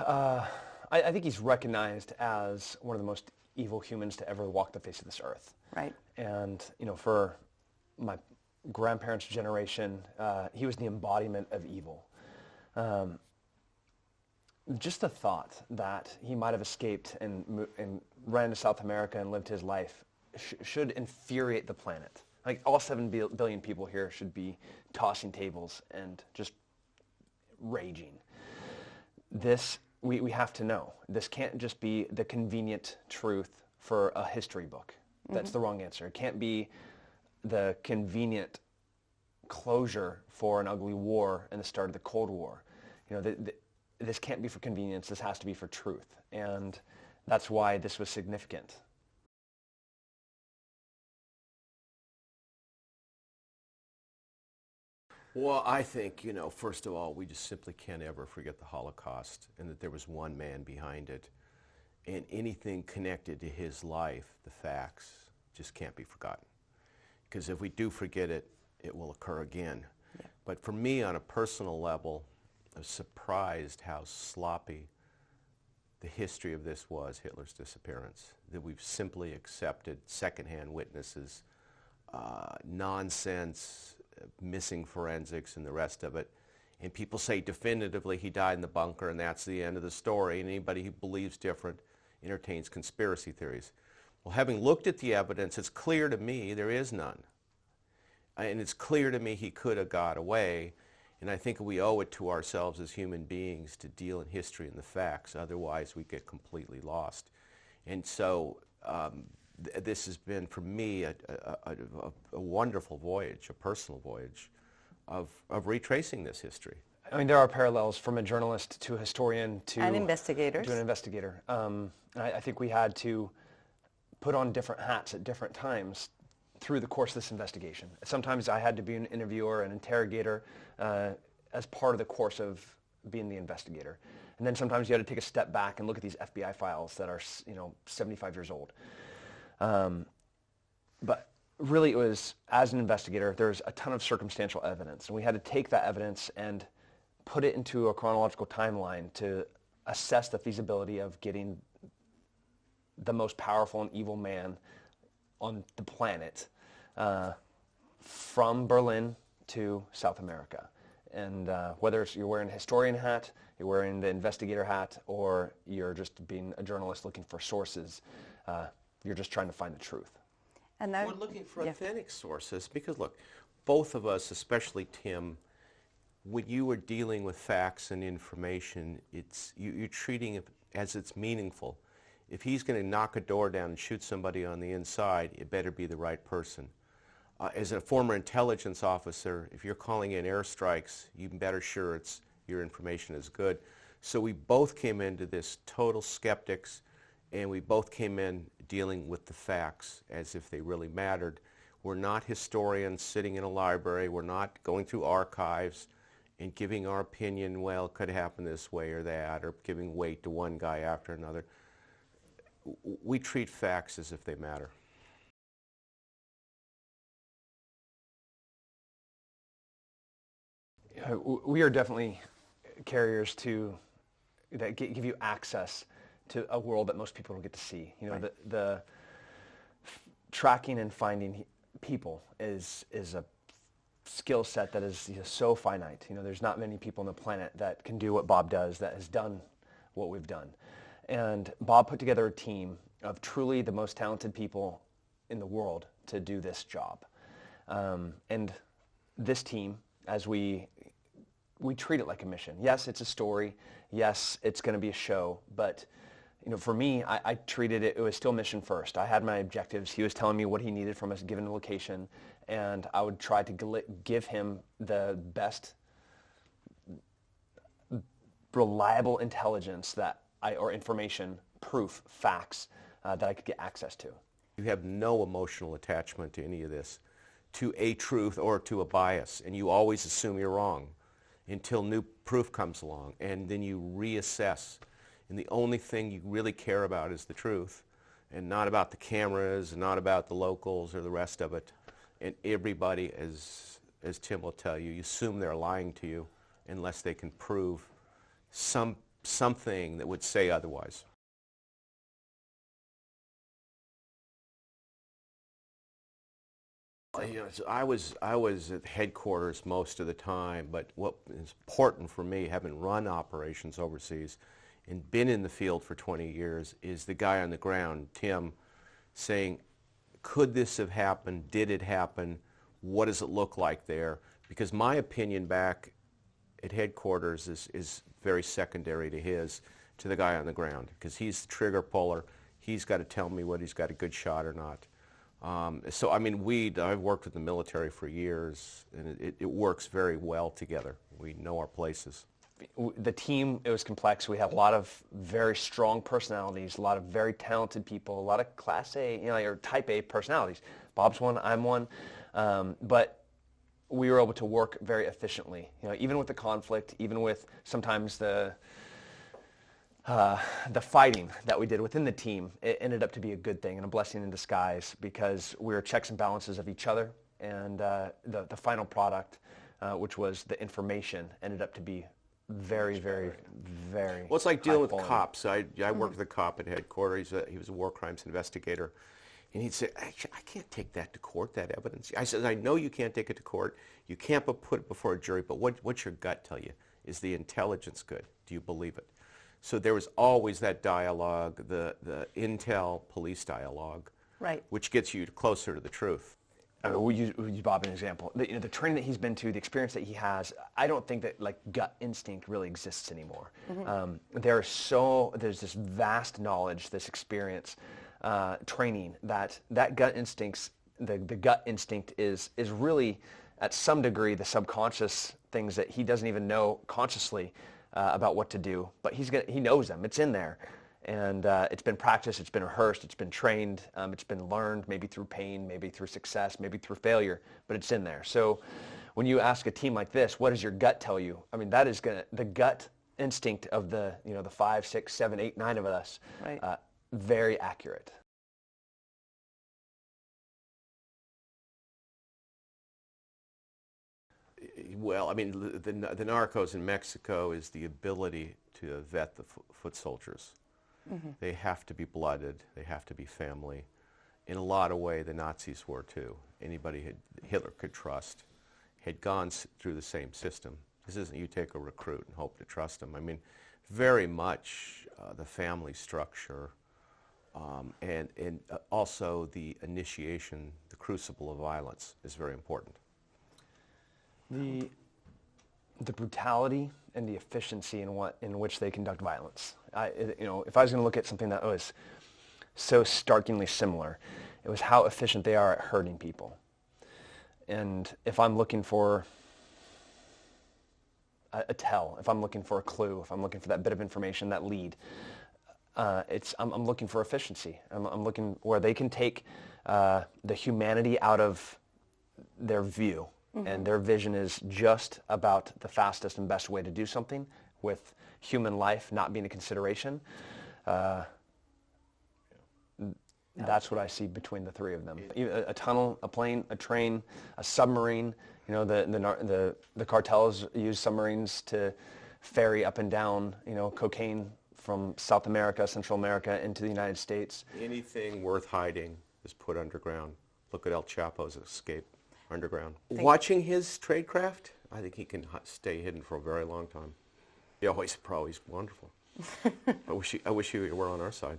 I think he's recognized as one of the most evil humans to ever walk the face of this earth. Right. And, for my grandparents' generation, he was the embodiment of evil. Just the thought that he might have escaped and ran to South America and lived his life should infuriate the planet. Like, all 7 billion people here should be tossing tables and just raging. This, we have to know. This can't just be the convenient truth for a history book. That's the wrong answer. It can't be the convenient closure for an ugly war and the start of the Cold War. This can't be for convenience. This has to be for truth. And that's why this was significant. Well, I think, first of all, we just simply can't ever forget the Holocaust and that there was one man behind it. And anything connected to his life, the facts, just can't be forgotten. Because if we do forget it, it will occur again. Yeah. But for me, on a personal level, I was surprised how sloppy the history of this was, Hitler's disappearance. That we've simply accepted secondhand witnesses, nonsense, missing forensics and the rest of it. And people say definitively he died in the bunker and that's the end of the story. And anybody who believes different entertains conspiracy theories. Well, having looked at the evidence, it's clear to me there is none. And it's clear to me he could have got away. And I think we owe it to ourselves as human beings to deal in history and the facts. Otherwise, we get completely lost. And so this has been, for me, a wonderful voyage, a personal voyage of retracing this history. I mean, there are parallels from a journalist to a historian to and investigators. To an investigator. I think we had to put on different hats at different times through the course of this investigation. Sometimes I had to be an interviewer, an interrogator, as part of the course of being the investigator. And then sometimes you had to take a step back and look at these FBI files that are, 75 years old. But really it was, as an investigator, there's a ton of circumstantial evidence. And we had to take that evidence and put it into a chronological timeline to assess the feasibility of getting the most powerful and evil man on the planet from Berlin to South America. And whether it's you're wearing a historian hat, you're wearing the investigator hat, or you're just being a journalist looking for sources, you're just trying to find the truth. And that, we're looking for authentic sources because, look, both of us, especially Tim, when you are dealing with facts and information, you're treating it as it's meaningful. If he's going to knock a door down and shoot somebody on the inside, it better be the right person. As a former intelligence officer, if you're calling in airstrikes, you better sure your information is good. So we both came into this total skeptics, and we both came in dealing with the facts as if they really mattered. We're not historians sitting in a library. We're not going through archives and giving our opinion, well, it could happen this way or that, or giving weight to one guy after another. We treat facts as if they matter. We are definitely carriers that give you access to a world that most people don't get to see. Right. The tracking and finding people is a skill set that is so finite. There's not many people on the planet that can do what Bob does, that has done what we've done. And Bob put together a team of truly the most talented people in the world to do this job. And this team, as we treat it like a mission. Yes, it's a story. Yes, it's going to be a show. But for me, I treated it was still mission first. I had my objectives. He was telling me what he needed from a given location, and I would try to give him the best reliable intelligence or information, proof, facts that I could get access to. You have no emotional attachment to any of this, to a truth or to a bias, and you always assume you're wrong until new proof comes along, and then you reassess. And the only thing you really care about is the truth, and not about the cameras, and not about the locals or the rest of it. And everybody, as Tim will tell you, you assume they're lying to you unless they can prove some something that would say otherwise. You know, so I was at headquarters most of the time, but what is important for me, having run operations overseas and been in the field for 20 years, is the guy on the ground, Tim, saying, could this have happened? Did it happen? What does it look like there? Because my opinion back at headquarters is very secondary to the guy on the ground, because he's the trigger puller. He's got to tell me whether he's got a good shot or not. So, I mean, I've worked with the military for years, and it works very well together. We know our places. The team, it was complex. We had a lot of very strong personalities, a lot of very talented people, a lot of Class A, or Type A personalities. Bob's one, I'm one. But we were able to work very efficiently, even with the conflict, even with sometimes the fighting that we did within the team. It ended up to be a good thing and a blessing in disguise, because we were checks and balances of each other, and the final product, which was the information, ended up to be very, very, very Well, it's like dealing with quality. cops. I worked with a cop at headquarters. He was a war crimes investigator. And he'd say, I can't take that to court, that evidence. I said, I know you can't take it to court. You can't put it before a jury, but what's your gut tell you? Is the intelligence good? Do you believe it? So there was always that dialogue, the intel police dialogue, Right. which gets you closer to the truth. We'll use Bob as an example. The training that he's been to, the experience that he has, I don't think that gut instinct really exists anymore. There's this vast knowledge, this experience, training that gut instincts, the gut instinct is really at some degree the subconscious things that he doesn't even know consciously about what to do, but he knows them. It's in there. And it's been practiced, it's been rehearsed, it's been trained, it's been learned, maybe through pain, maybe through success, maybe through failure, but it's in there. So when you ask a team like this, what does your gut tell you? I mean, that is the gut instinct of the 5, 6, 7, 8, 9 of us, Right. Very accurate. Well, I mean, the narcos in Mexico is the ability to vet the foot soldiers. They have to be blooded. They have to be family. In a lot of ways, the Nazis were too. Anybody Hitler could trust had gone through the same system. This isn't you take a recruit and hope to trust them. I mean, very much the family structure and also the initiation, the crucible of violence is very important. The brutality and the efficiency in which they conduct violence. If I was going to look at something that was so starkly similar, it was how efficient they are at hurting people. And if I'm looking for a tell, if I'm looking for a clue, if I'm looking for that bit of information, that lead, I'm looking for efficiency. I'm looking where they can take the humanity out of their view. And their vision is just about the fastest and best way to do something, with human life not being a consideration. That's what I see between the three of them. A tunnel, a plane, a train, a submarine. The cartels use submarines to ferry up and down, cocaine from South America, Central America into the United States. Anything worth hiding is put underground. Look at El Chapo's escape. Underground. Watching his tradecraft, I think he can stay hidden for a very long time. Yeah, he's wonderful. I wish he were on our side.